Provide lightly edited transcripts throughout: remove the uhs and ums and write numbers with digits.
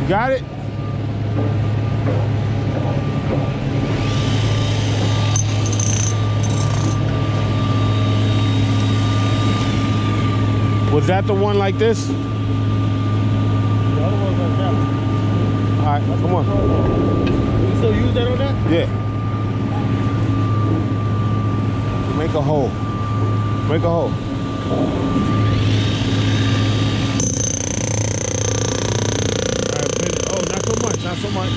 You got it? Was that the one like this? The other one's like that. All right, come on. You still use that on that? Yeah. Make a hole. Make a hole. All right, put it. Oh, not so much, not so much.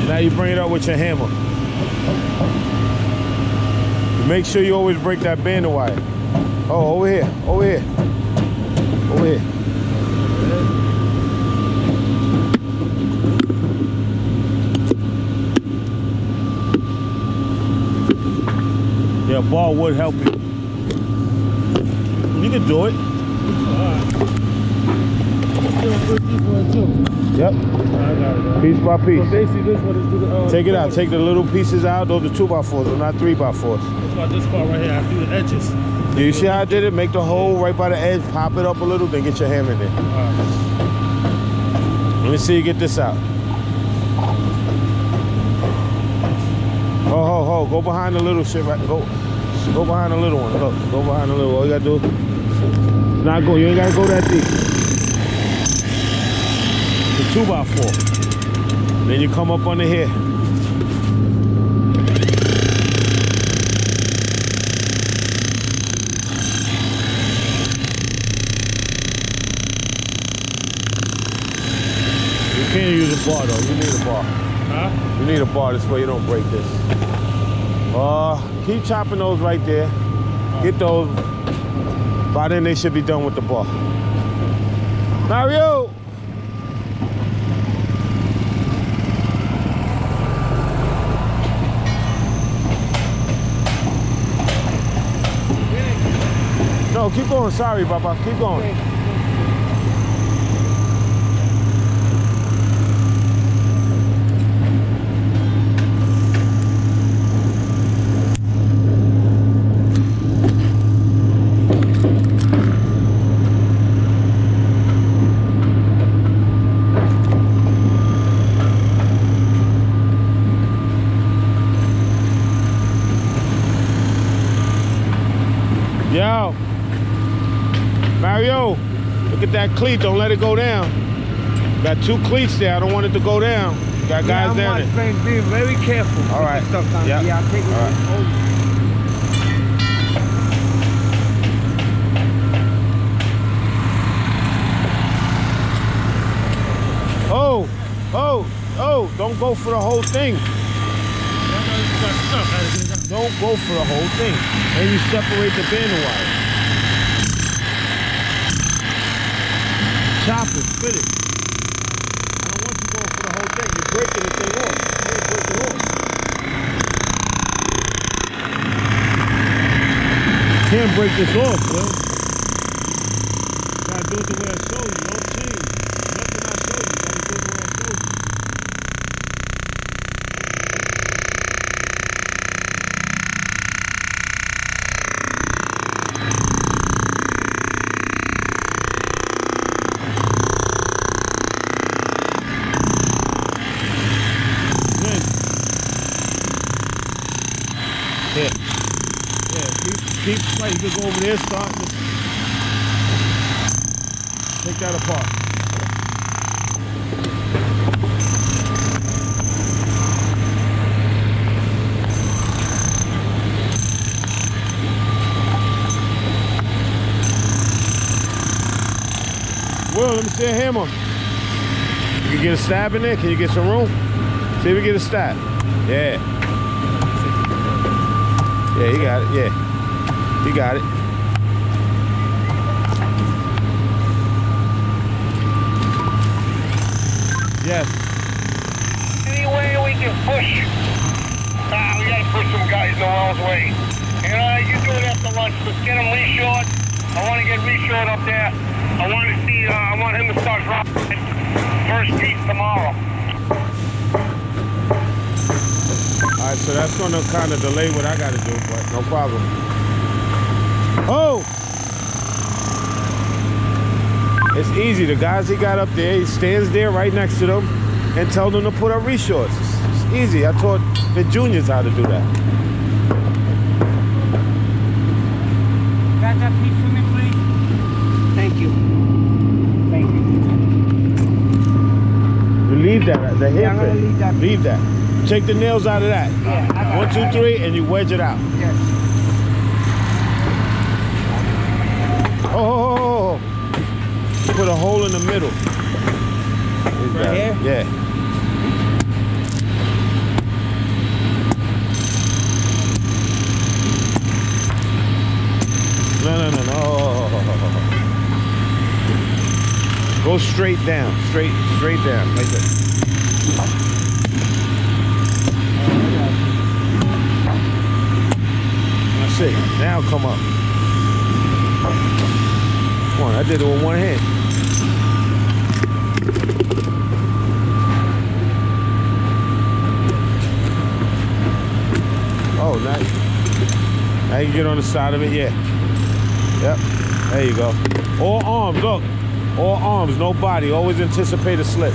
Now you bring it up with your hammer. Make sure you always break that band wire. Oh, over here, over here, over here. Yeah, a ball would help you. You can do it. Yep. I got it, Piece by piece. So basically this one is do the take it out. Take the little pieces out. Those are 2x4s. They're not 3x4s. That's about this part right here. I do the edges. You see how I did it? Make the hole right by the edge. Pop it up a little. Then get your hammer in there. Let me see you get this out. Ho. Go behind the little shit. Right. Go behind the little one. Look. Go behind the little one. All you gotta do. Not go. You ain't gotta go that deep. The 2x4. Then you come up under here. You can't use a bar though. You need a bar. Huh? You need a bar this way you don't break this. Keep chopping those right there. Get those. By then they should be done with the bar. Mario! No, keep going. Sorry, Papa. Keep going. Yo. Mario, look at that cleat. Don't let it go down. Got 2 cleats there. I don't want it to go down. Got guys down there. I'm being very careful. All right. Stuff down. Yep. Yeah, I'll take it. All right. Oh, don't go for the whole thing. Don't go for the whole thing. And you separate the band wire. Chop it, spit it. I don't want you going for the whole thing. You're breaking the thing off. You can't break it off. You can't break this off, bro. You gotta do it the way I showed you. Don't change. Nothing I showed you. You gotta do it the way I showed you. Here. Yeah, keep right. You can go over there, start. Take that apart. Will, let me see a hammer. You can get a stab in there? Can you get some room? See if we get a stab. Yeah. Yeah, he got it. Yeah. He got it. Yes. Any way we can push? We gotta push some guys Noel's way. You know, you do it after lunch. Let's get him reshored. I want to get reshored up there. I want to see. I want him to start dropping first piece tomorrow. All right, so that's gonna kind of delay what I gotta do, but no problem. Oh! It's easy. The guys he got up there, he stands there right next to them and tell them to put up reshorts. It's easy. I taught the juniors how to do that. Got that piece for me, please? Thank you. Thank you. You leave that, the Yeah, I'm gonna hairpin. leave that. Leave that. Take the nails out of that. Yeah, I got 1, 2, 3, and you wedge it out. Yes. Oh. Put a hole in the middle. Right here? Yeah. No. Go straight down. Straight down. Like that. That's it. Now come up. Come on, I did it with one hand. Oh, nice. Now you get on the side of it, yeah. Yep, there you go. All arms, look. All arms, no body. Always anticipate a slip.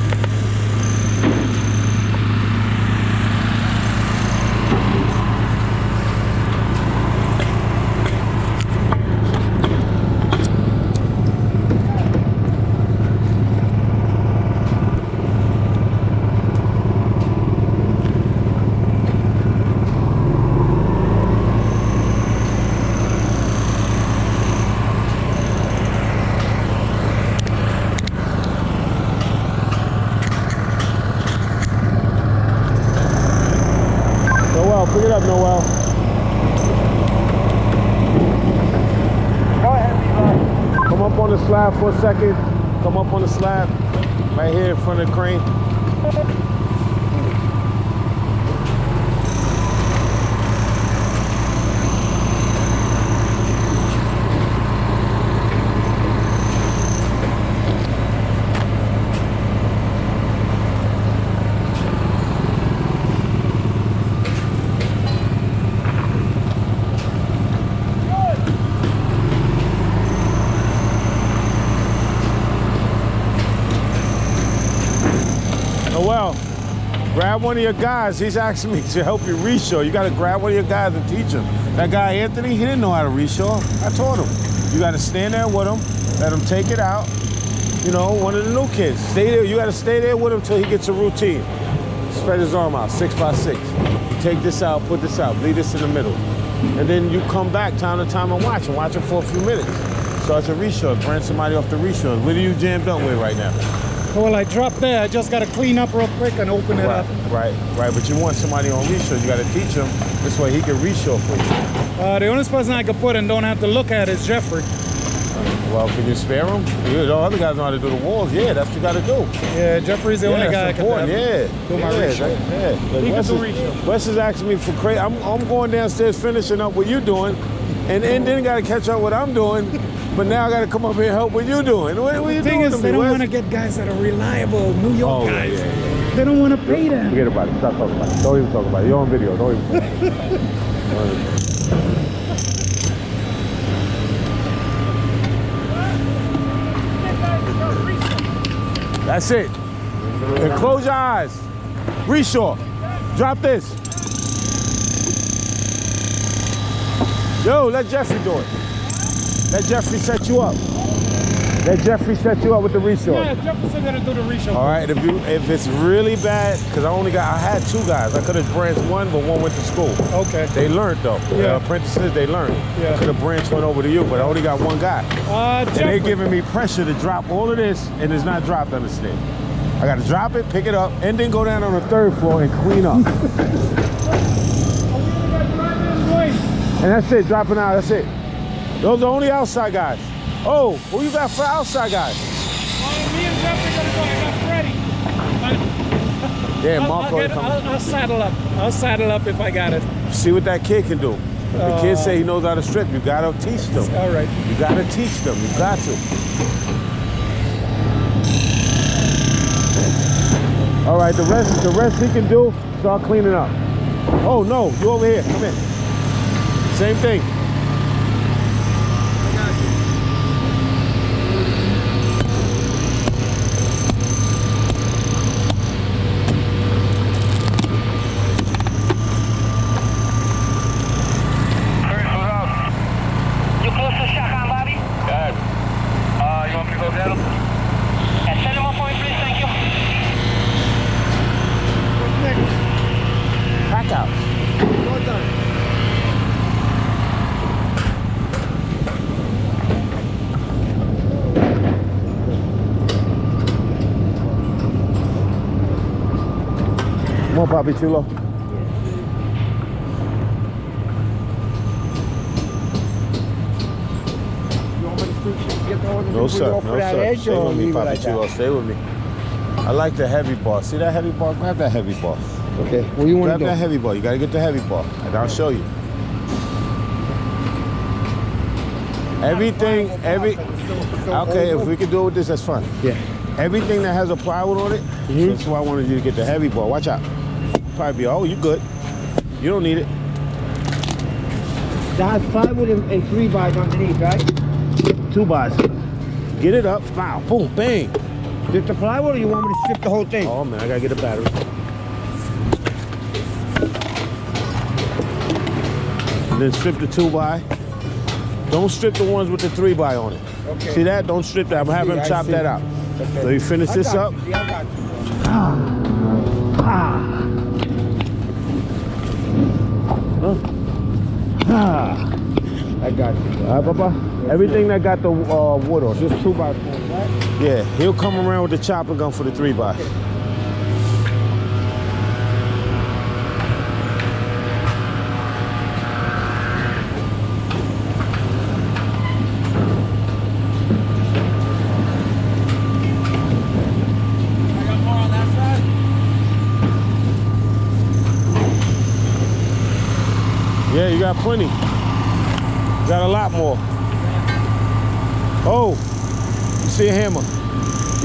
Pick it up, Noel. Go ahead, Levi. Come up on the slab for a second. Come up on the slab. Right here in front of the crane. Well, grab one of your guys. He's asking me to help you reshore. You got to grab one of your guys and teach him. That guy, Anthony, he didn't know how to reshore. I taught him. You got to stand there with him, let him take it out. You know, one of the new kids. Stay there. You got to stay there with him until he gets a routine. Spread his arm out, 6 by 6. Take this out, put this out, leave this in the middle. And then you come back time to time and watch him for a few minutes. Start to reshore, bring somebody off the reshore. What are you jammed up with right now? Well, I dropped there. I just got to clean up real quick and open it up. Right. But you want somebody on reshore. You got to teach him. This way he can reshore for you. The only person I could put and don't have to look at is Jeffrey. Well, can you spare him? The other guys know how to do the walls. Yeah, that's what you got to do. Yeah, Jeffrey's the only guy I can have do my reshore. He can do reshore. Wes is asking me for crazy. I'm going downstairs finishing up what you're doing, and then got to catch up what I'm doing. But now I got to come up here and help what you're doing. What are you doing? The thing is, they don't want to get guys that are reliable, New York guys. Yeah. They don't want to pay them. Forget about it. Stop talking about it. Don't even talk about it. You're on video. Don't even talk about it. That's it. And close your eyes. Reshore. Drop this. Yo, let Jeffrey do it. Let Jeffrey set you up. Let Jeffrey set you up with the reshore. Yeah, Jefferson gonna do the reshore. All right, if it's really bad, because I had 2 guys. I could have branched one, but one went to school. Okay. They learned though. Yeah. Apprentices, they learned. Yeah. I could have branched one over to you, but I only got 1 guy. And they're giving me pressure to drop all of this, and it's not dropped on the stick. I got to drop it, pick it up, and then go down on the 3rd floor and clean up. And that's it, dropping out, that's it. Those are only outside guys. Oh, who you got for outside guys? Me and Jeffrey gonna go. I got Freddie. Yeah, Marco. I'll saddle up. I'll saddle up if I got it. See what that kid can do. The kid say he knows how to strip. You gotta teach them. All right. You gotta teach them. You got to. All right, the rest he can do. Start cleaning up. Oh no, you over here. Come in. Same thing. Come on, Papi Chulo. No, sir. No, sir. Stay with me, Papi Chulo. Stay with me. I like the heavy bar. See that heavy bar? Grab that heavy bar. Okay. What do you want to do? Grab that heavy bar. You got to get the heavy bar. And I'll show you. Everything, okay, if we can do it with this, that's fine. Yeah. Everything that has a plywood on it, that's why I wanted you to get the heavy bar. Watch out. Probably be, oh, you good. You don't need it. That has plywood and 3x underneath, right? 2x. Get it up. Wow. Boom. Bang. Just the plywood, or you want me to strip the whole thing? Oh, man, I got to get a battery. And then strip the 2x. Don't strip the ones with the 3x on it. Okay. See that? Don't strip that. I'm having him chop that out. Okay. So you finish this up. Yeah, I got you. I got you. All right, Papa? Everything that got the wood on it. Just 2x4, right? Yeah, he'll come around with the chopper gun for the 3x. Yeah, you got plenty. You got a lot more. Oh, you see a hammer.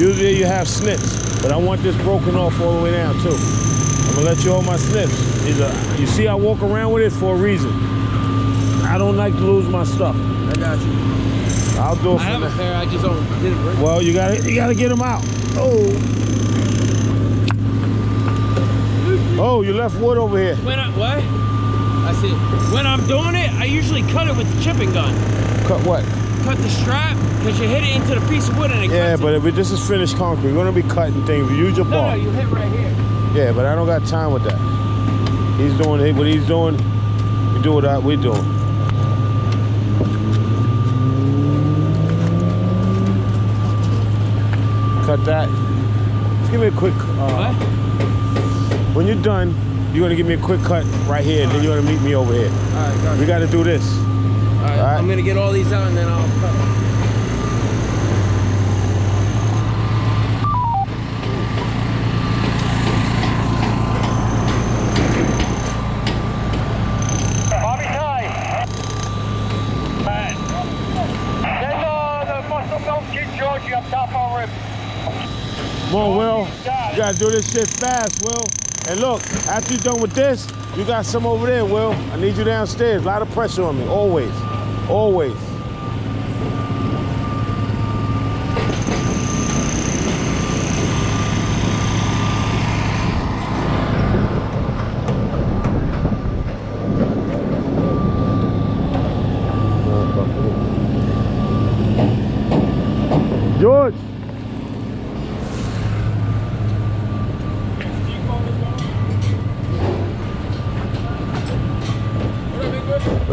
Usually you have snips, but I want this broken off all the way down too. I'm gonna let you hold my snips. You see I walk around with it for a reason. I don't like to lose my stuff. I got you. I'll do it for I have a pair, I just don't get it right. Well, you gotta get them out. Oh, you left wood over here. What? I see. When I'm doing it, I usually cut it with the chipping gun. Cut what? Cut the strap, because you hit it into the piece of wood and it cuts But it. if this is finished concrete, we're gonna be cutting things. Use your No, bar. you hit right here. Yeah, but I don't got time with that. He's doing what he's doing. We do what we're doing. Cut that. Just give me a quick. What? When you're done, you're gonna give me a quick cut right here, and then you're gonna meet me over here. All right, got We you. gotta do this. All right, I'm gonna get all these out and then I'll cut. Bobby time. Then the muscle belt kid Georgie up top on rib. Come on, Will. You gotta do this shit fast, Will. And look, after you're done with this, you got some over there, Will. I need you downstairs. A lot of pressure on me, always. Always.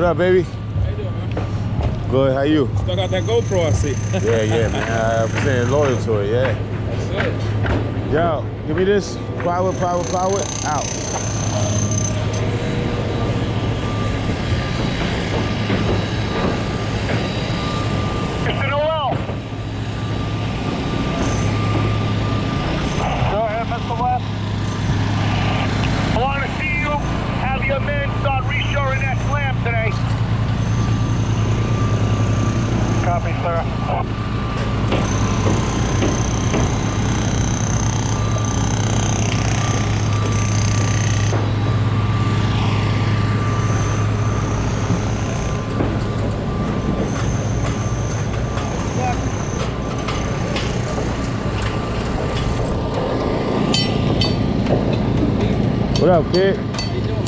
What up, baby? How you doing, man? Good, how you? Still got that GoPro, I see. Yeah, man. I'm staying loyal to it, yeah. That's it. Yo, give me this. Power, power, power. Out. Mr. Noel. Go ahead, Mr. West. I want to see you have your men start reshoring that slam today. Copy, sir. What up, kid? How you doing?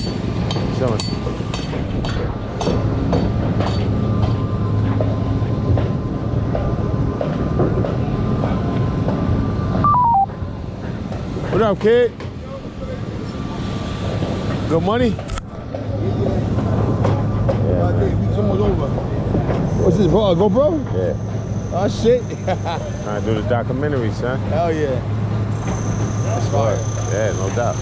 Chilling. What up, kid? Good money? Someone's over. What's this, bro? A GoPro? Yeah. Oh, shit. Trying to do the documentary, son. Hell yeah. That's fire. Yeah, no doubt.